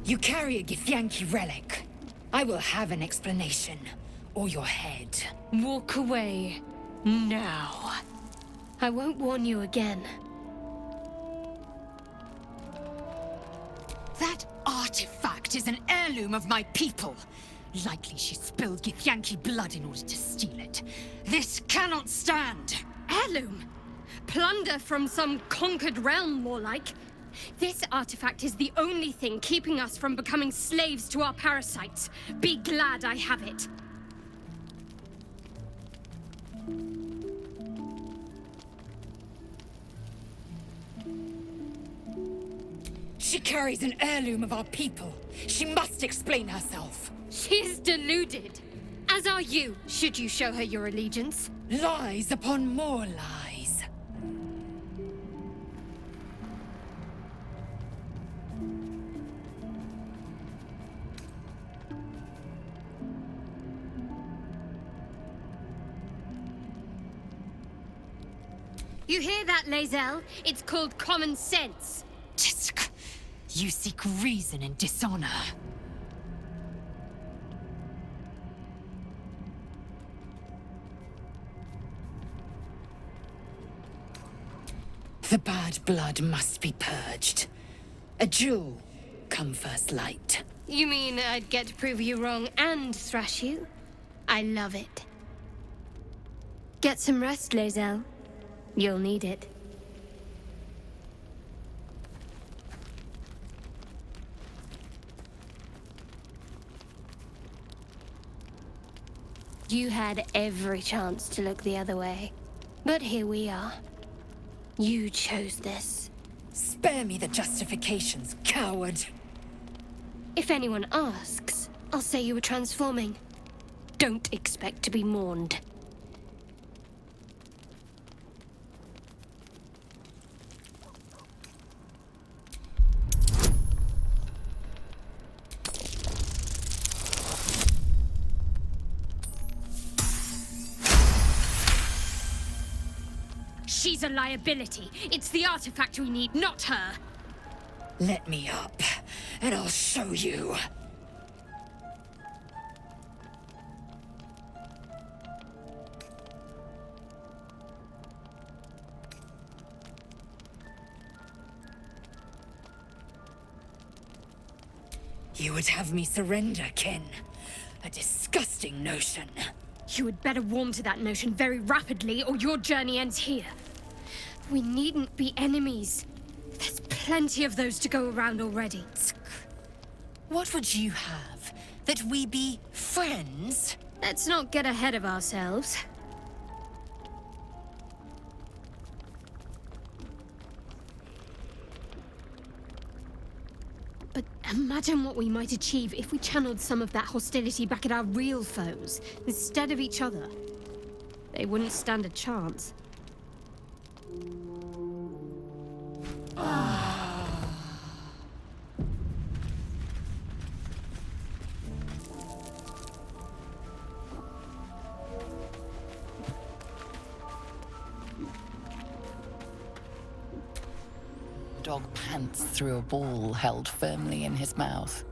You carry a Githyanki relic. I will have an explanation, or your head. Walk away. Now. I won't warn you again. That artifact is an heirloom of my people. Likely she spilled Githyanki blood in order to steal it. This cannot stand. Heirloom? Plunder from some conquered realm, more like. This artifact is the only thing keeping us from becoming slaves to our parasites. Be glad I have it. She carries an heirloom of our people. She must explain herself. She's deluded. As are you, should you show her your allegiance. Lies upon more lies. You hear that, Lae'zel? It's called common sense. Tisk. You seek reason in dishonor. The bad blood must be purged. A jewel come first light. You mean I'd get to prove you wrong and thrash you? I love it. Get some rest, Lae'zel. You'll need it. You had every chance to look the other way. But here we are. You chose this. Spare me the justifications, coward. If anyone asks, I'll say you were transforming. Don't expect to be mourned. She's a liability. It's the artifact we need, not her. Let me up, and I'll show you. You would have me surrender, Ken. A disgusting notion. You had better warm to that notion very rapidly, or your journey ends here. We needn't be enemies. There's plenty of those to go around already. What would you have? That we be friends? Let's not get ahead of ourselves. But imagine what we might achieve if we channeled some of that hostility back at our real foes, instead of each other. They wouldn't stand a chance. Dog pants through a ball held firmly in his mouth.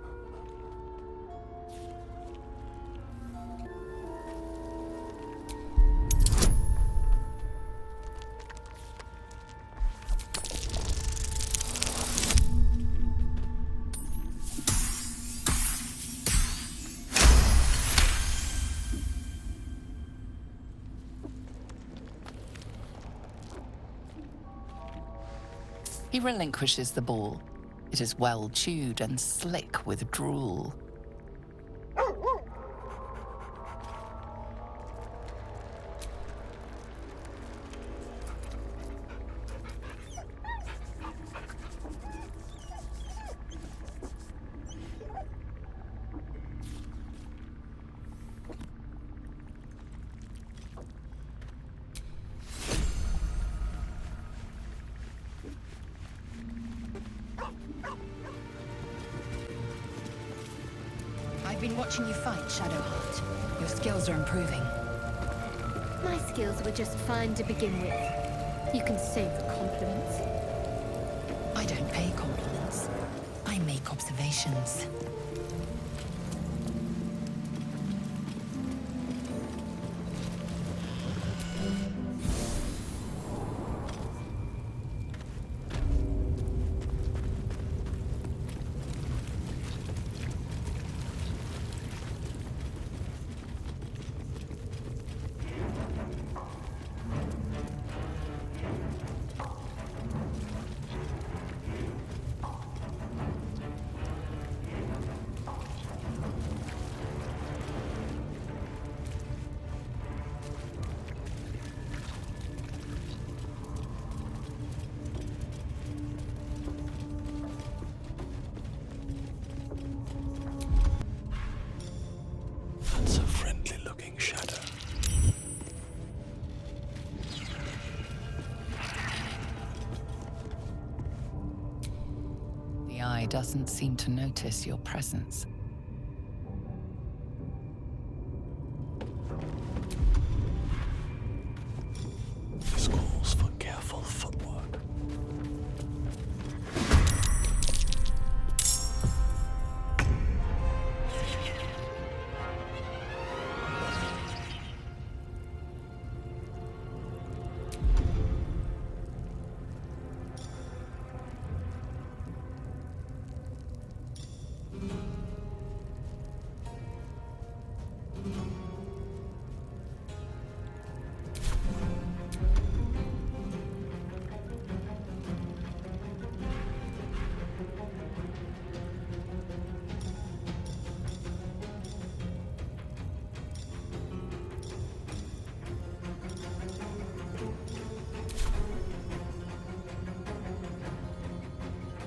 He relinquishes the ball. It is well chewed and slick with drool. I've been watching you fight, Shadowheart. Your skills are improving. My skills were just fine to begin with. You can save the compliments. I don't pay compliments. I make quick observations. That's a friendly-looking shadow. The eye doesn't seem to notice your presence. This calls for careful footwork.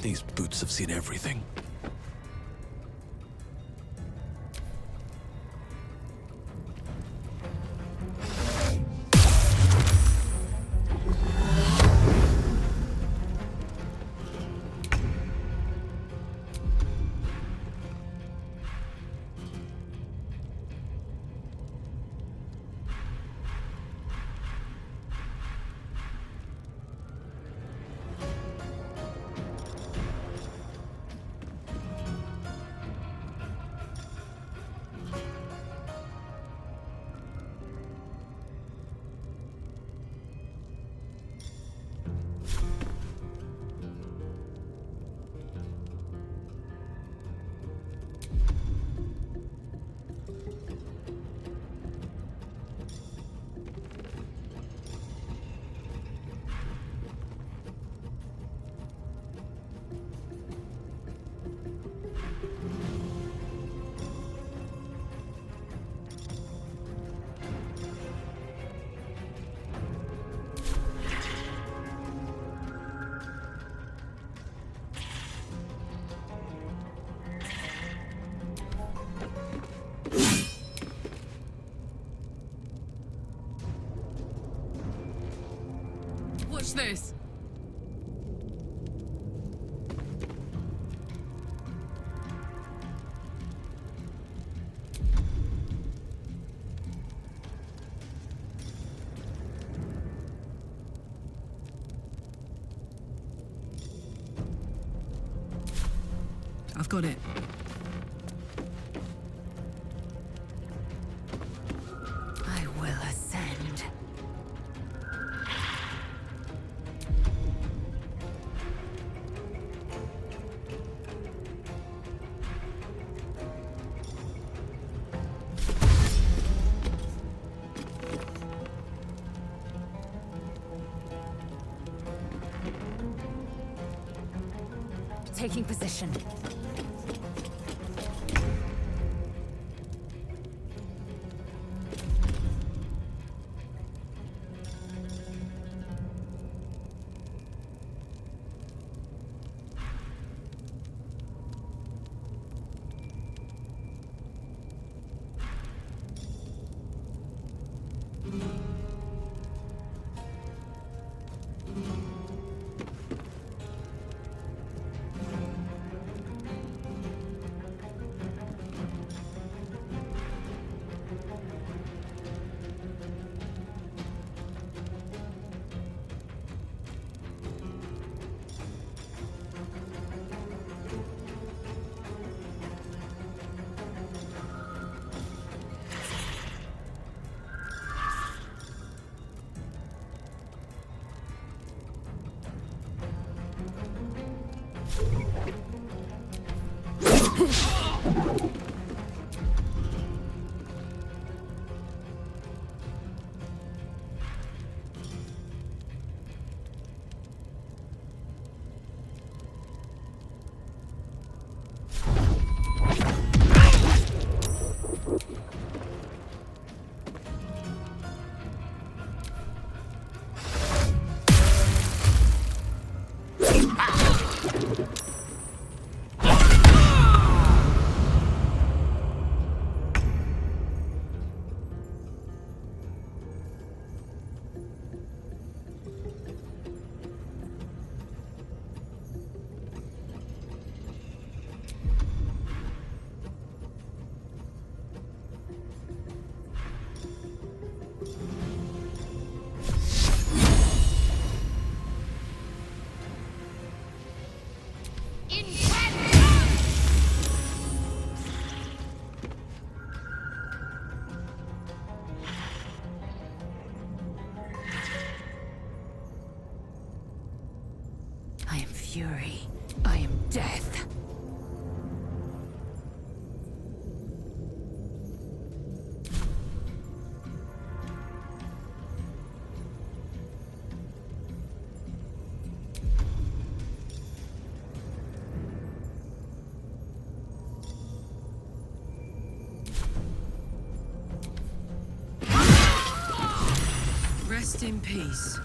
These boots have seen everything. Watch this. I've got it. I will ascend. Taking position. I am fury. I am death. Rest in peace.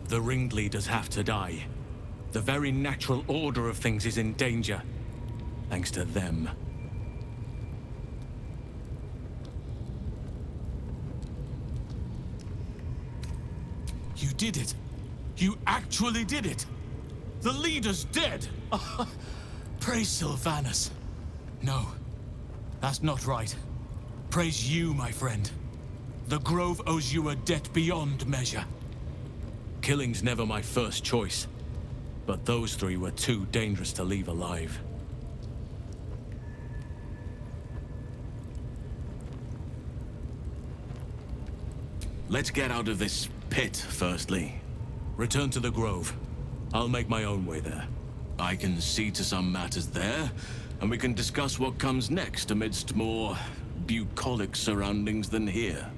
The ringleaders have to die. The very natural order of things is in danger, thanks to them. You did it. You actually did it. The leader's dead. Praise Sylvanus. No, that's not right. Praise you, my friend. The Grove owes you a debt beyond measure. Killing's never my first choice, but those three were too dangerous to leave alive. Let's get out of this pit, firstly. Return to the Grove. I'll make my own way there. I can see to some matters there, and we can discuss what comes next amidst more bucolic surroundings than here.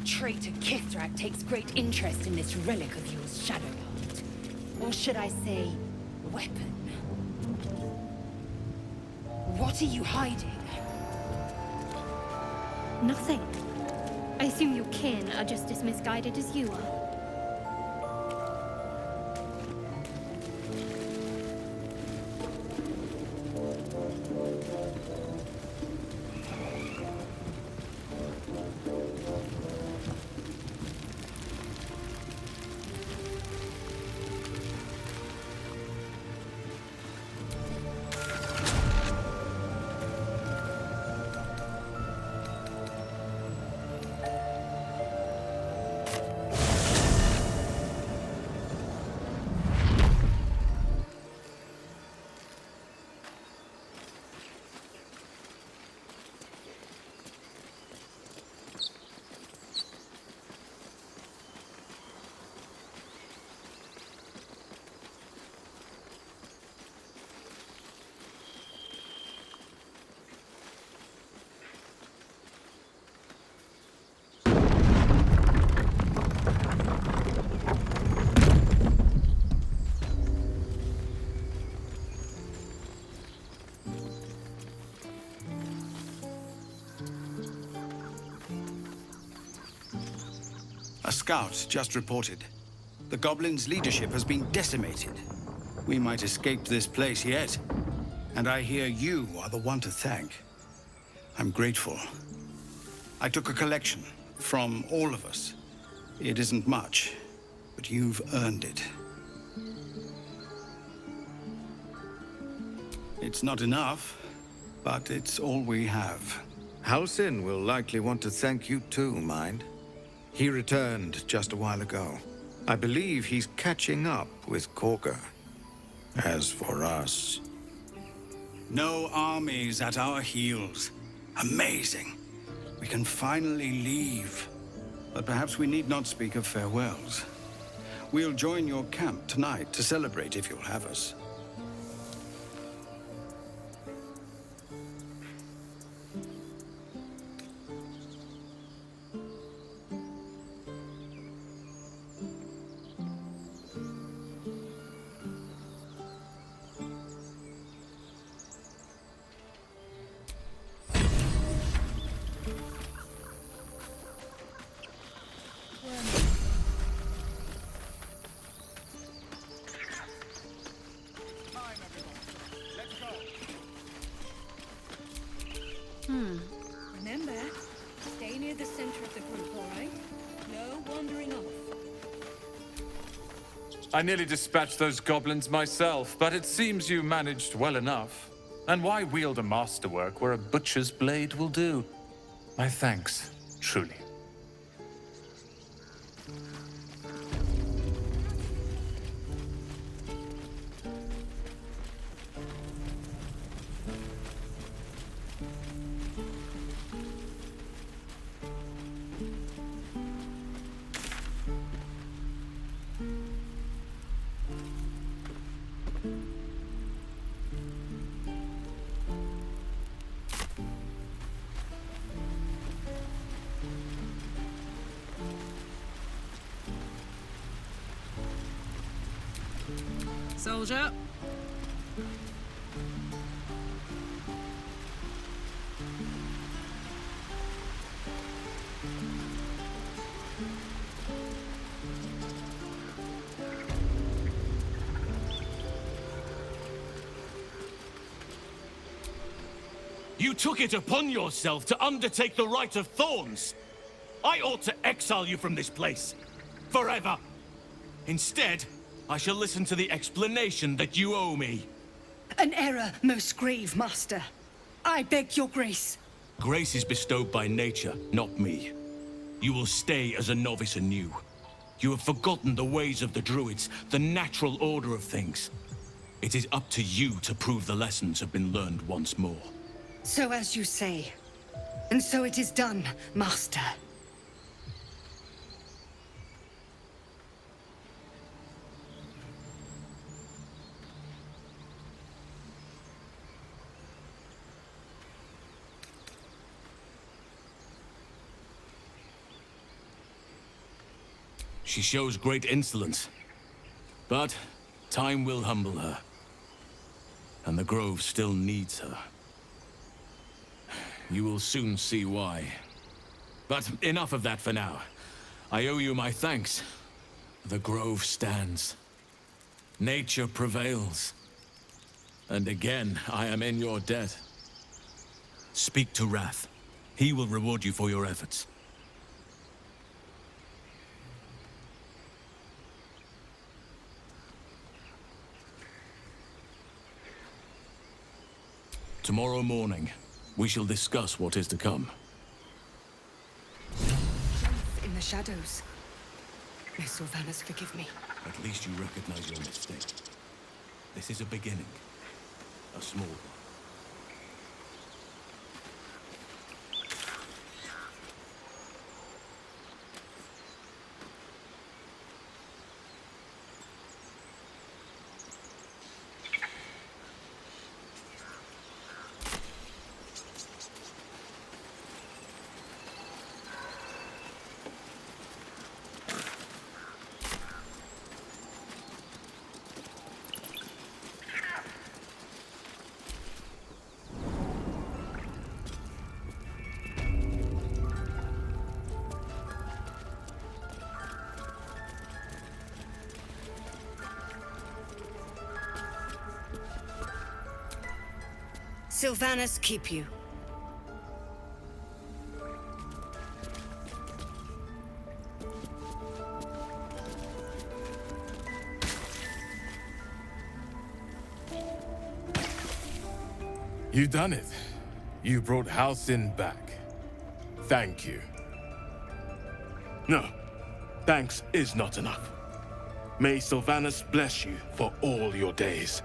Traitor Kithrak takes great interest in this relic of yours, Shadowheart. Or should I say, weapon? What are you hiding? Nothing. I assume your kin are just as misguided as you are. A scout just reported. The goblins' leadership has been decimated. We might escape this place yet. And I hear you are the one to thank. I'm grateful. I took a collection from all of us. It isn't much, but you've earned it. It's not enough, but it's all we have. Halsin will likely want to thank you too, mind. He returned just a while ago. I believe he's catching up with Korka. As for us... No armies at our heels. Amazing. We can finally leave. But perhaps we need not speak of farewells. We'll join your camp tonight to celebrate if you'll have us. Remember, stay near the center of the group, all right? No wandering off. I nearly dispatched those goblins myself, but it seems you managed well enough. And why wield a masterwork where a butcher's blade will do? My thanks, truly. Soldier. You took it upon yourself to undertake the Rite of Thorns. I ought to exile you from this place. Forever. Instead, I shall listen to the explanation that you owe me. An error, most grave master. I beg your grace. Grace is bestowed by nature, not me. you will stay as a novice anew. You have forgotten the ways of the Druids, the natural order of things. It is up to you to prove the lessons have been learned once more. So as you say. And so it is done, Master. She shows great insolence. But time will humble her. And the Grove still needs her. You will soon see why. But enough of that for now. I owe you my thanks. The Grove stands. Nature prevails. And again, I am in your debt. Speak to Wrath. He will reward you for your efforts. Tomorrow morning, we shall discuss what is to come. In the shadows. May Sylvanas forgive me. At least you recognize your mistake. This is a beginning. A small one. Sylvanas keep you. You done it. You brought Halsin back. Thank you. No, thanks is not enough. May Sylvanas bless you for all your days.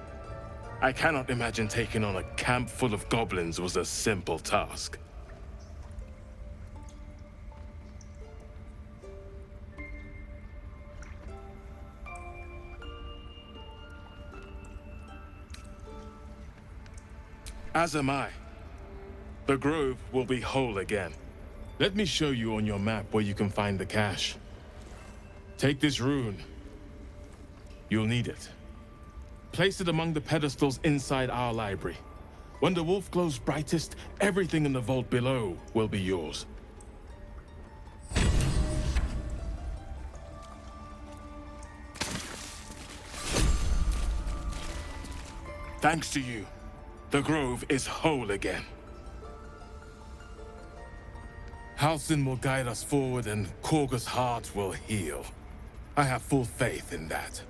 I cannot imagine taking on a camp full of goblins was a simple task. As am I. The Grove will be whole again. Let me show you on your map where you can find the cache. Take this rune. You'll need it. Place it among the pedestals inside our library. When the wolf glows brightest, everything in the vault below will be yours. Thanks to you, the Grove is whole again. Halsin will guide us forward and Korga's heart will heal. I have full faith in that.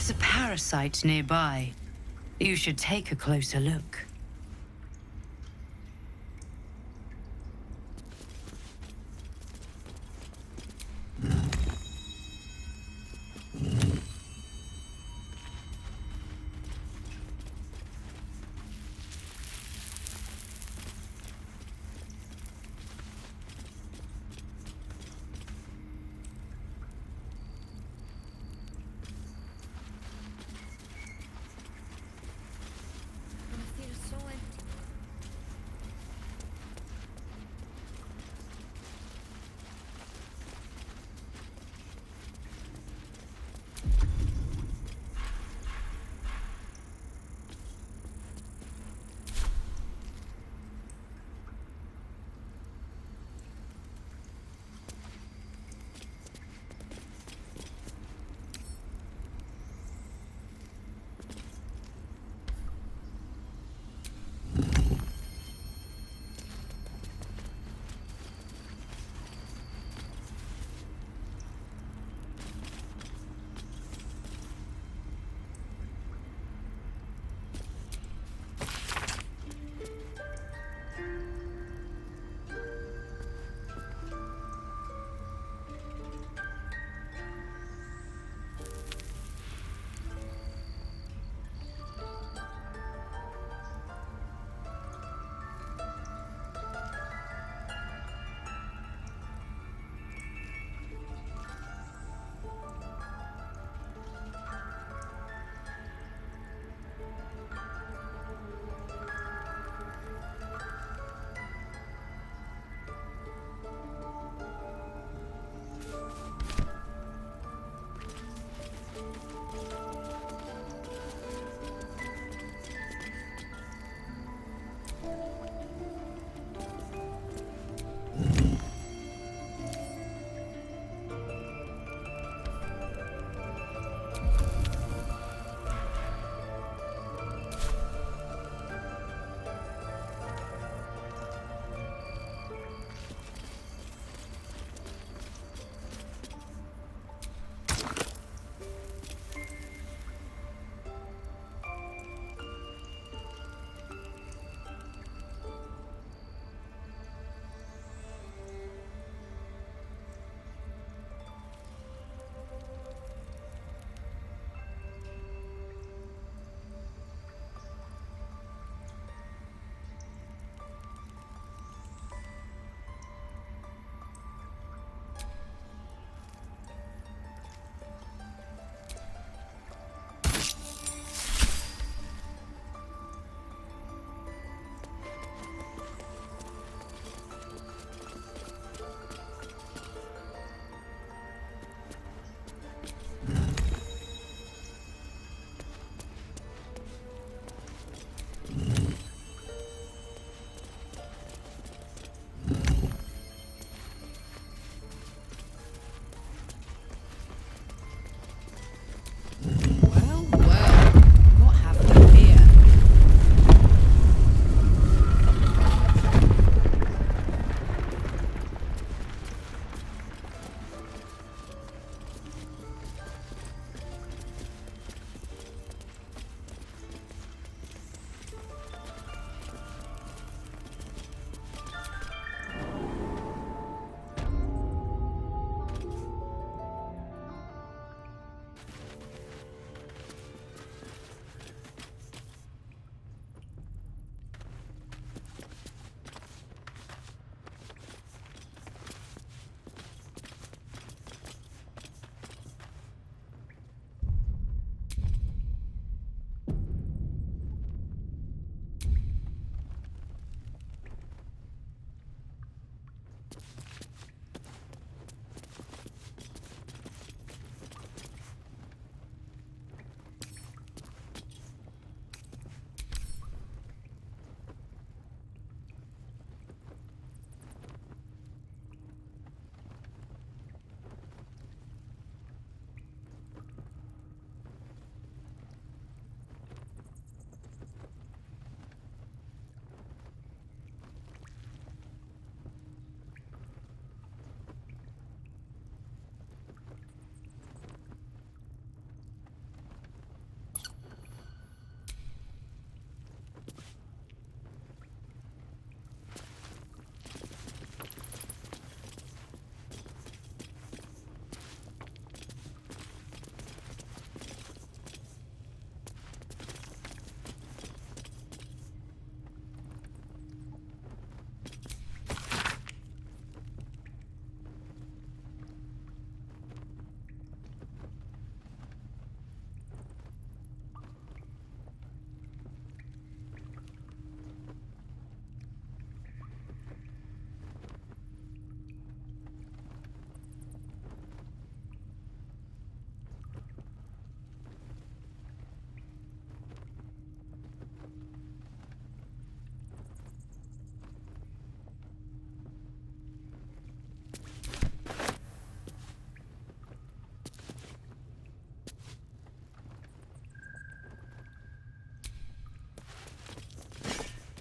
There's a parasite nearby. You should take a closer look.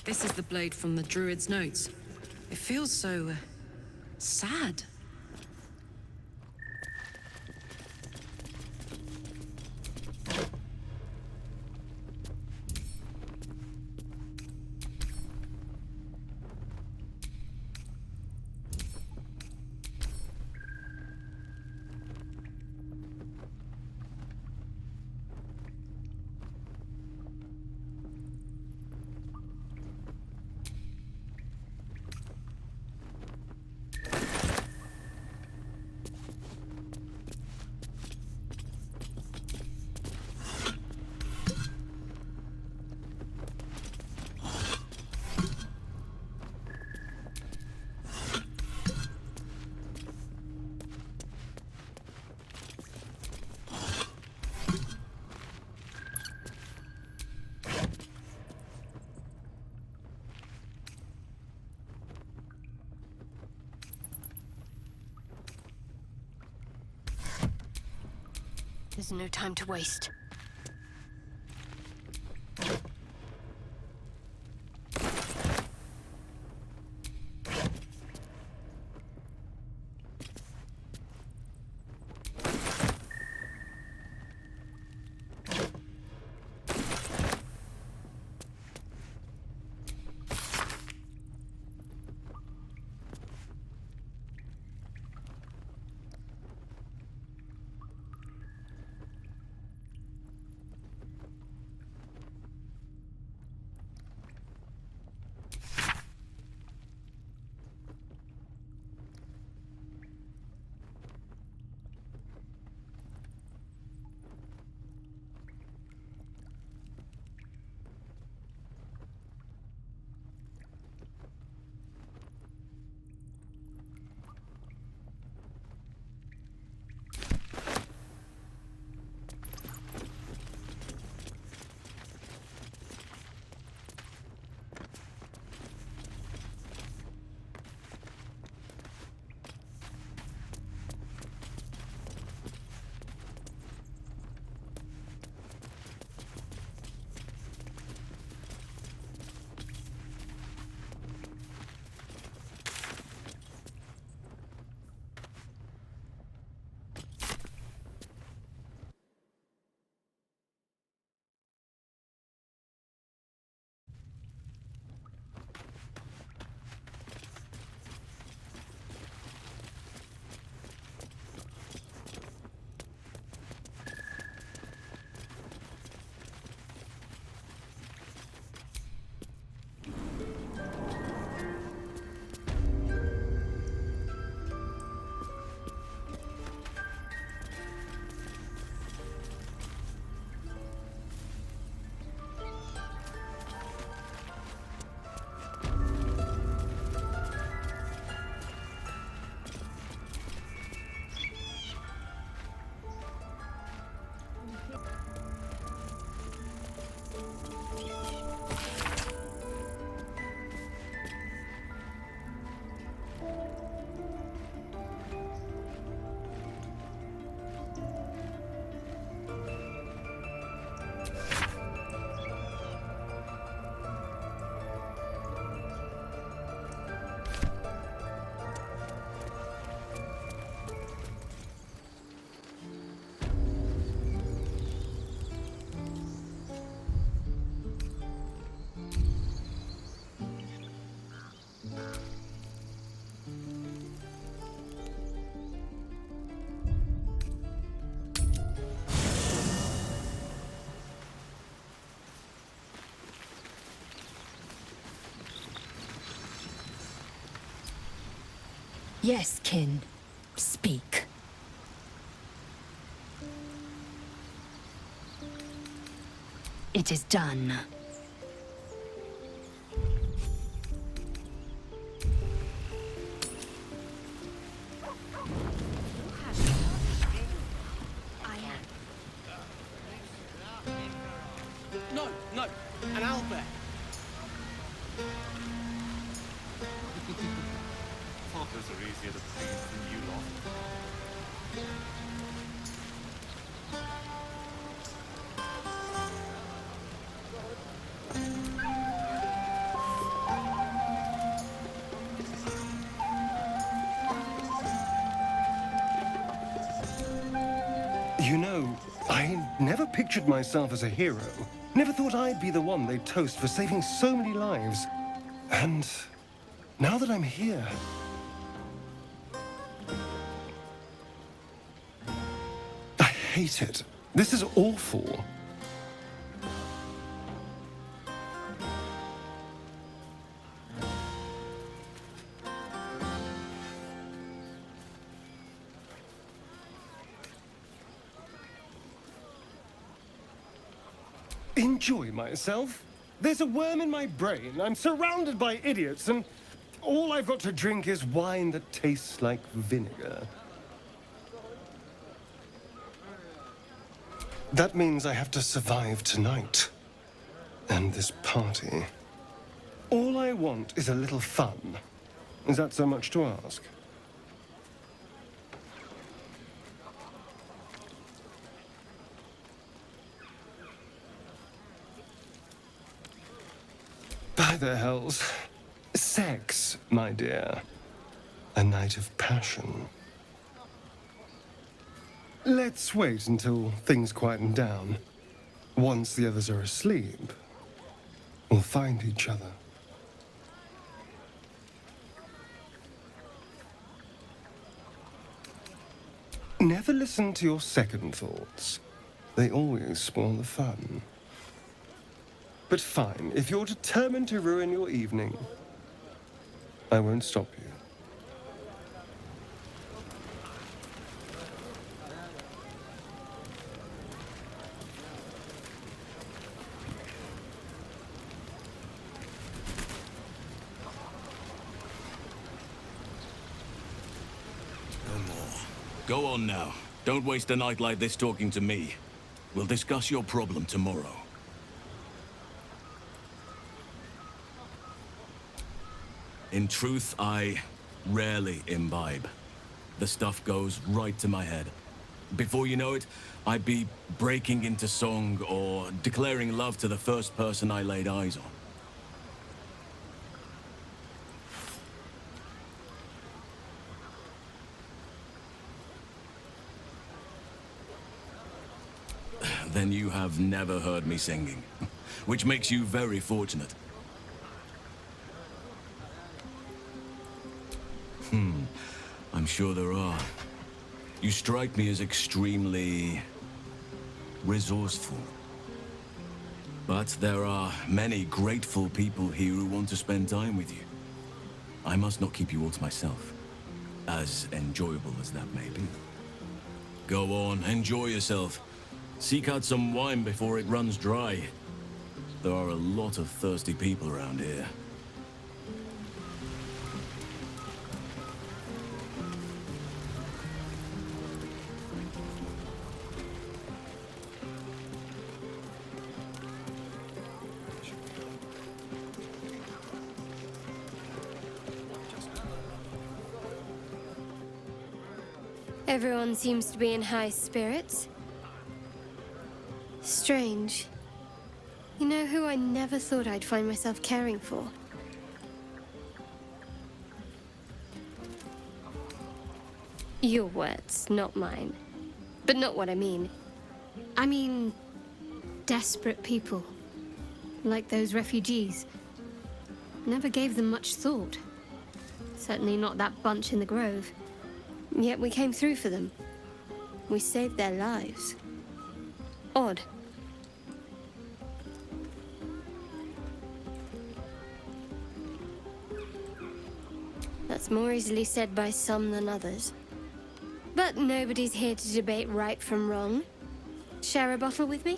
This is the blade from the Druid's notes. It feels so... sad. There's no time to waste. Yes, kin. Speak. It is done. No, no, an owlbear. Talkers are easier to please than you lot. never pictured myself as a hero. Never thought I'd be the one they'd toast for saving so many lives. And now that I'm here... I hate it. This is awful. Enjoy myself? There's a worm in my brain. I'm surrounded by idiots, and all I've got to drink is wine that tastes like vinegar. That means I have to survive tonight. And this party. All I want is a little fun. Is that so much to ask? By the hells. Sex, my dear. A night of passion. Let's wait until things quieten down. Once the others are asleep, we'll find each other. Never listen to your second thoughts. They always spoil the fun. But fine, if you're determined to ruin your evening, I won't stop you. Go on now. Don't waste a night like this talking to me. We'll discuss your problem tomorrow. In truth, I rarely imbibe. The stuff goes right to my head. Before you know it, I'd be breaking into song or declaring love to the first person I laid eyes on. Then you have never heard me singing, which makes you very fortunate. I'm sure there are. You strike me as extremely resourceful. But there are many grateful people here who want to spend time with you. I must not keep you all to myself, as enjoyable as that may be. Go on, enjoy yourself. Seek out some wine before it runs dry. There are a lot of thirsty people around here. Everyone seems to be in high spirits. Strange. You know who I never thought I'd find myself caring for? Your words, not mine. But not what I mean. I mean, desperate people. Like those refugees. Never gave them much thought. Certainly not that bunch in the grove. Yet we came through for them. We saved their lives. Odd. That's more easily said by some than others. But nobody's here to debate right from wrong. Share a bottle with me?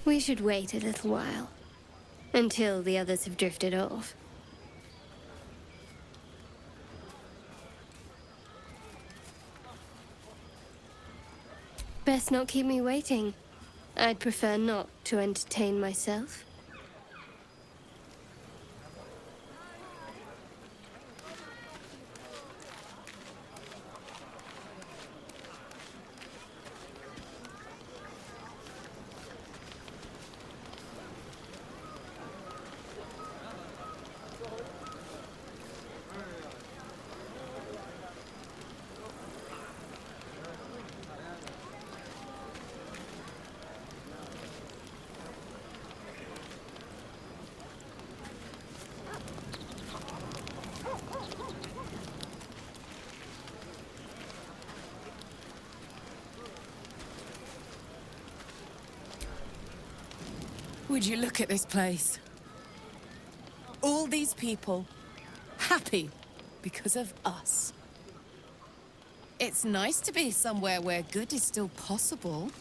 We should wait a little while, until the others have drifted off. Best not keep me waiting. I'd prefer not to entertain myself. Would you look at this place? All these people happy because of us. It's nice to be somewhere where good is still possible.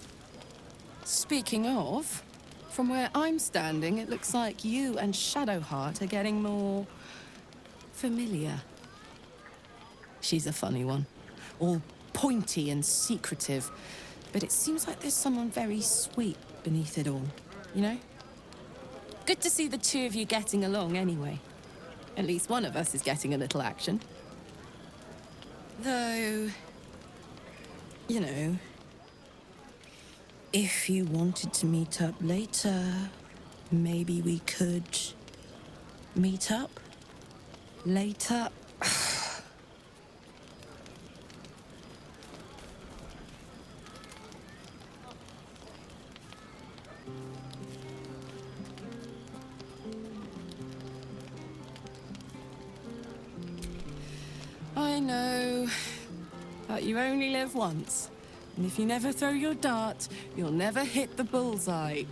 Speaking of, from where I'm standing, it looks like you and Shadowheart are getting more familiar. She's a funny one, all pointy and secretive, but it seems like there's someone very sweet beneath it all, you know? Good to see the two of you getting along anyway. At least one of us is getting a little action. Though, you know, if you wanted to meet up later, maybe we could meet up later. I know, but you only live once. And if you never throw your dart, you'll never hit the bullseye.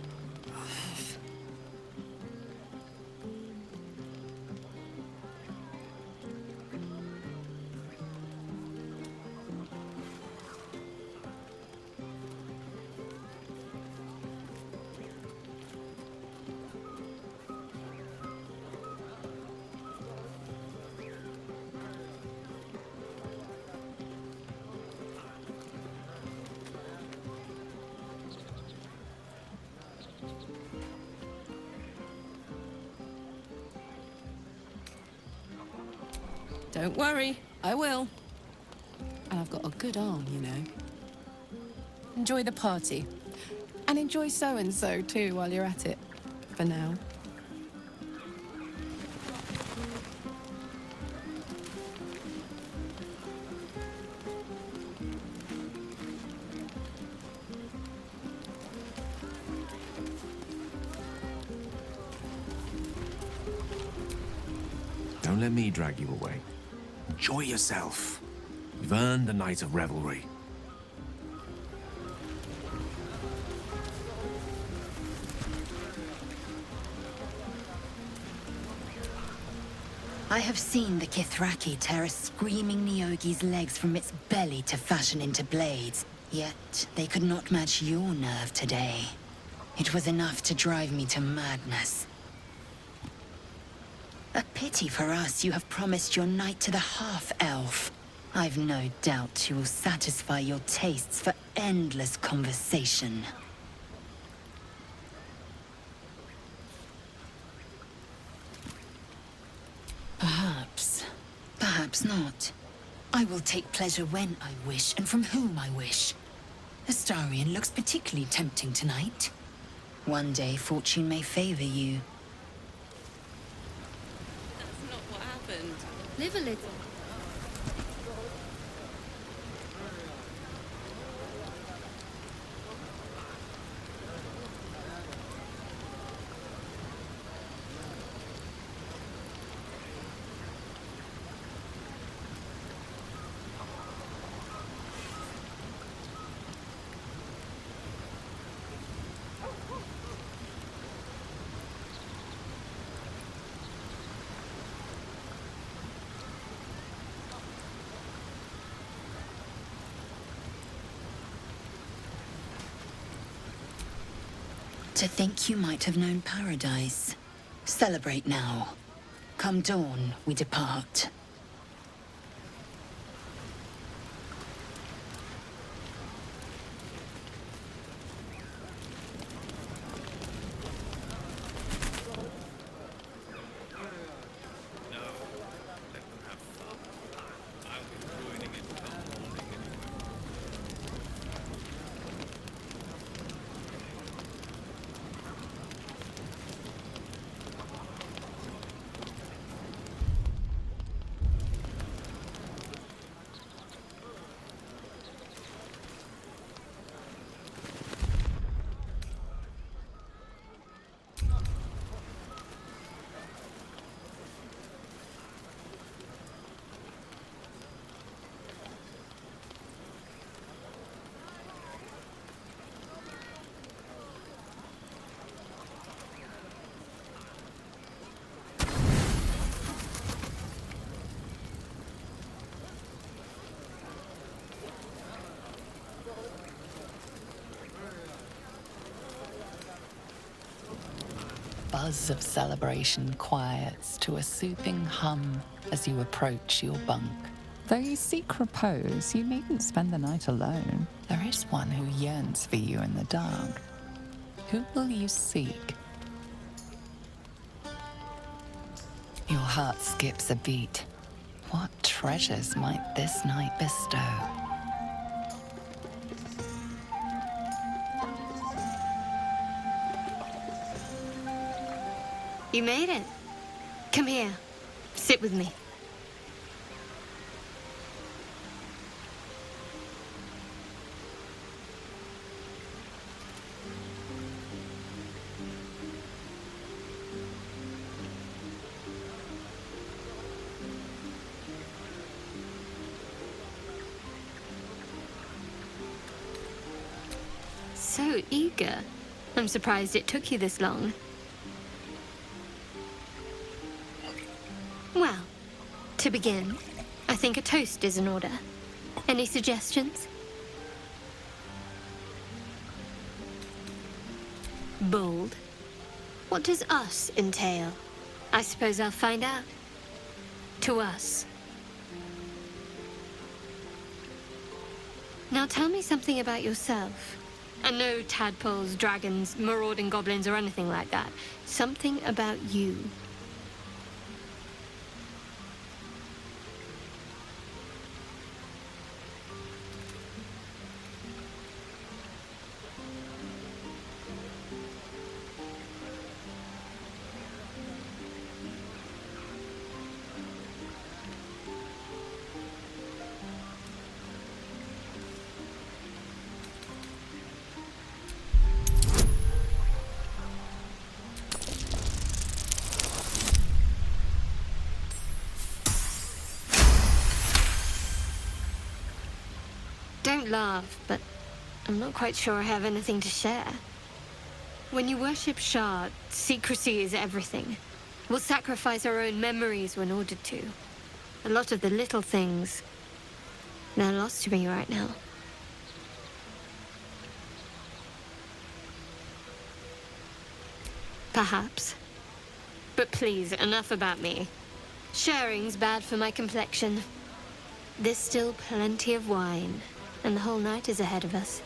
Don't worry, I will. And I've got a good arm, you know. Enjoy the party. And enjoy so-and-so too while you're at it. For now. Don't let me drag you away. Enjoy yourself. You've earned the night of revelry. I have seen the Kithraki tear a screaming Neogi's legs from its belly to fashion into blades. Yet they could not match your nerve today. It was enough to drive me to madness. A pity for us you have promised your night to the half-elf. I've no doubt you will satisfy your tastes for endless conversation. Perhaps. Perhaps not. I will take pleasure when I wish and from whom I wish. Astarion looks particularly tempting tonight. One day fortune may favor you. Live a little. To think you might have known paradise. Celebrate now. Come dawn, we depart. buzz of celebration quiets to a soothing hum as you approach your bunk. Though you seek repose, you needn't spend the night alone. There is one who yearns for you in the dark. Who will you seek? Your heart skips a beat. What treasures might this night bestow? You made it. Come here. Sit with me. So eager. I'm surprised it took you this long. Well, to begin, I think a toast is in order. Any suggestions? Bold. What does us entail? I suppose I'll find out. To us. Now tell me something about yourself. And no tadpoles, dragons, marauding goblins, or anything like that. Something about you. Don't laugh, but I'm not quite sure I have anything to share. When you worship Shah, secrecy is everything. We'll sacrifice our own memories when ordered to. A lot of the little things, they're lost to me right now. Perhaps. But please, enough about me. Sharing's bad for my complexion. There's still plenty of wine. And the whole night is ahead of us.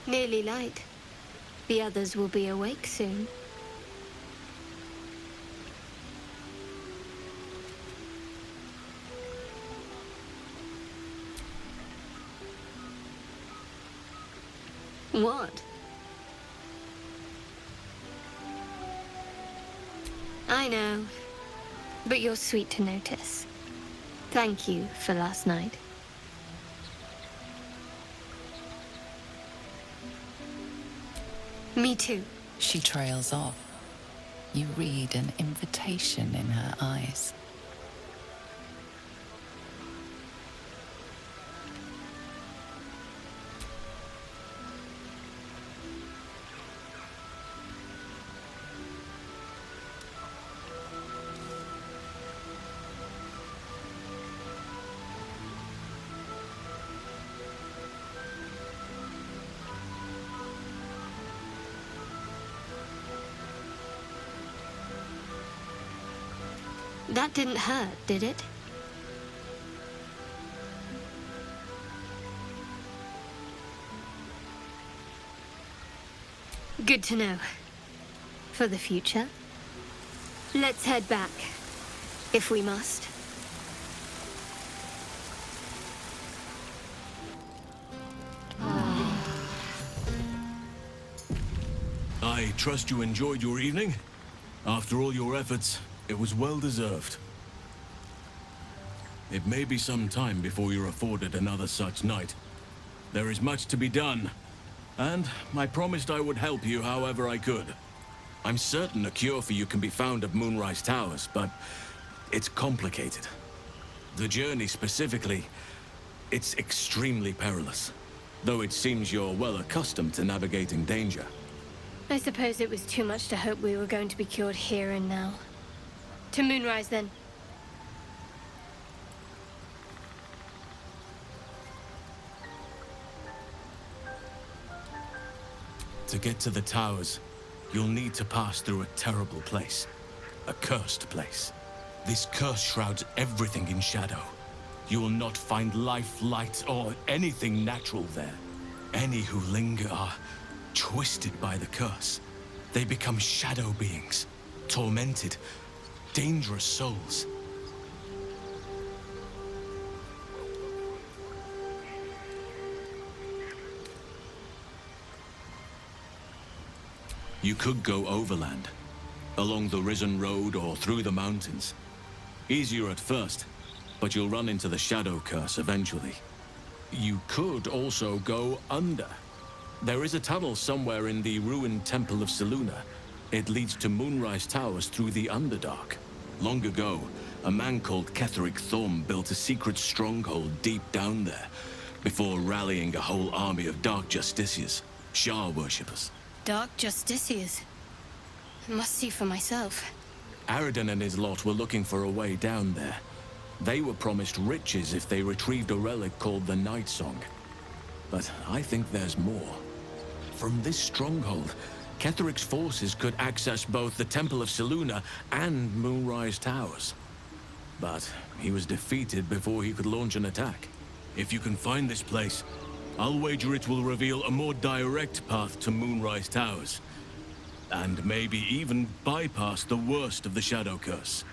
Nearly light. The others will be awake soon. What? I know, but you're sweet to notice. Thank you for last night. Me too. She trails off. You read an invitation in her eyes. That didn't hurt, did it? Good to know. For the future. Let's head back, if we must. I trust you enjoyed your evening. After all your efforts, it was well deserved. It may be some time before you're afforded another such night. There is much to be done, and I promised I would help you however I could. I'm certain a cure for you can be found at Moonrise Towers, but it's complicated. The journey specifically, it's extremely perilous, though it seems you're well accustomed to navigating danger. I suppose it was too much to hope we were going to be cured here and now. To Moonrise, then. To get to the towers, you'll need to pass through a terrible place. A cursed place. This curse shrouds everything in shadow. You will not find life, light, or anything natural there. Any who linger are twisted by the curse. They become shadow beings, tormented, dangerous souls. You could go overland, along the Risen Road or through the mountains. Easier at first, but you'll run into the Shadow Curse eventually. You could also go under. There is a tunnel somewhere in the ruined Temple of Selûne. It leads to Moonrise Towers through the Underdark. Long ago, a man called Ketheric Thorm built a secret stronghold deep down there, before rallying a whole army of Dark Justiciars, Shah worshippers. Dark Justiciars. I must see for myself. Aradin and his lot were looking for a way down there. They were promised riches if they retrieved a relic called the Night Song. But I think there's more. From this stronghold, Ketheric's forces could access both the Temple of Selûne and Moonrise Towers. But he was defeated before he could launch an attack. If you can find this place, I'll wager it will reveal a more direct path to Moonrise Towers. And maybe even bypass the worst of the Shadow Curse.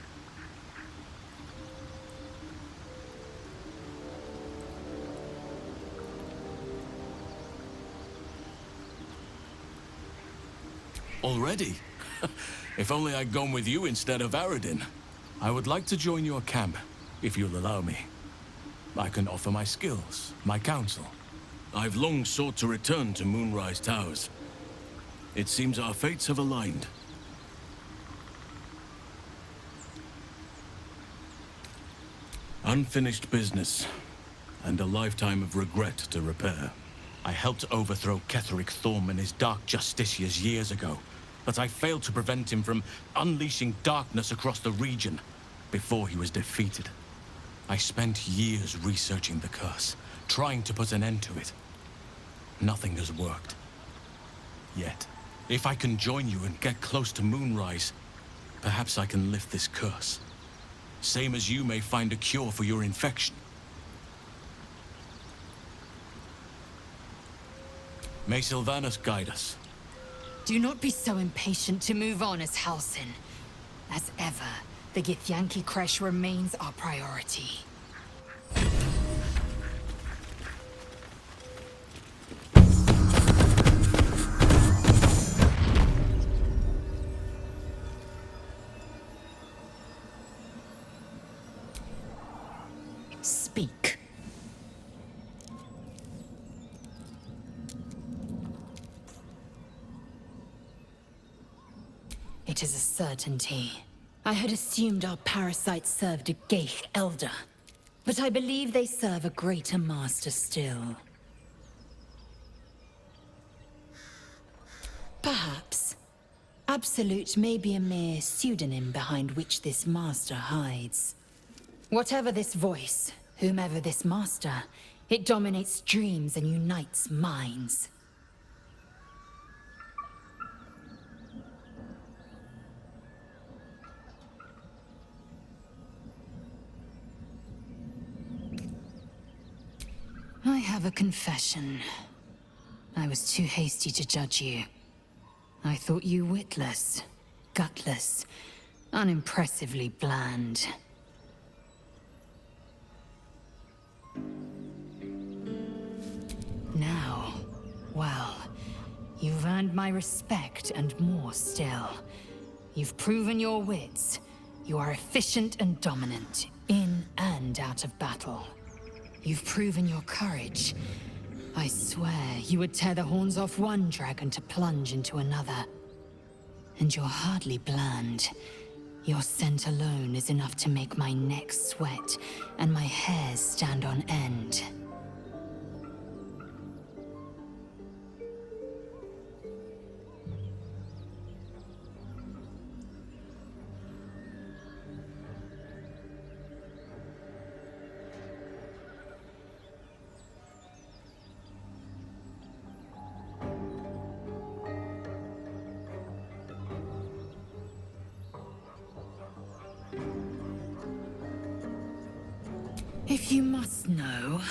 Already? If only I'd gone with you instead of Aradin. I would like to join your camp, if you'll allow me. I can offer my skills, my counsel. I've long sought to return to Moonrise Towers. It seems our fates have aligned. Unfinished business, and a lifetime of regret to repair. I helped overthrow Ketheric Thorm and his Dark Justiciars years ago, but I failed to prevent him from unleashing darkness across the region before he was defeated. I spent years researching the curse, trying to put an end to it. Nothing has worked. Yet. If I can join you and get close to Moonrise, perhaps I can lift this curse. Same as you may find a cure for your infection. May Sylvanas guide us. Do not be so impatient to move on as Halsin. As ever, the Githyanki Kresh remains our priority. Speak. It is a certainty. I had assumed our parasites served a Geich Elder, but I believe they serve a greater master still. Perhaps. Absolute may be a mere pseudonym behind which this master hides. Whatever this voice, whomever this master, it dominates dreams and unites minds. I have a confession. I was too hasty to judge you. I thought you witless, gutless, unimpressively bland. Now, well, you've earned my respect and more still. You've proven your wits. You are efficient and dominant, in and out of battle. You've proven your courage. I swear you would tear the horns off one dragon to plunge into another. And you're hardly bland. Your scent alone is enough to make my neck sweat and my hairs stand on end. If you must know,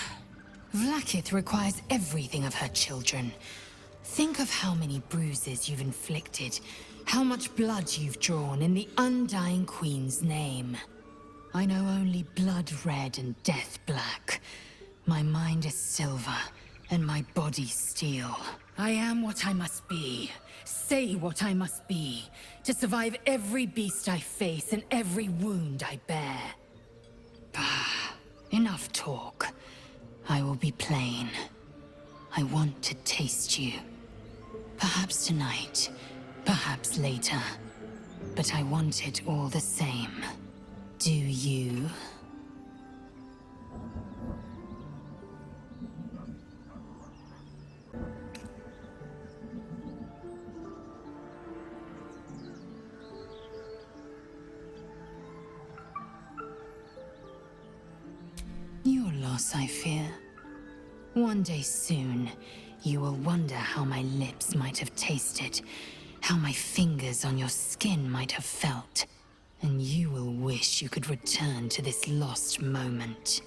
Vlaakith requires everything of her children. Think of how many bruises you've inflicted, how much blood you've drawn in the undying Queen's name. I know only blood red and death black. My mind is silver, and my body steel. I am what I must be, say what I must be, to survive every beast I face and every wound I bear. Bah, enough talk. I will be plain. I want to taste you. Perhaps tonight, perhaps later. But I want it all the same. Do you? Your loss, I fear. One day soon, you will wonder how my lips might have tasted, how my fingers on your skin might have felt, and you will wish you could return to this lost moment.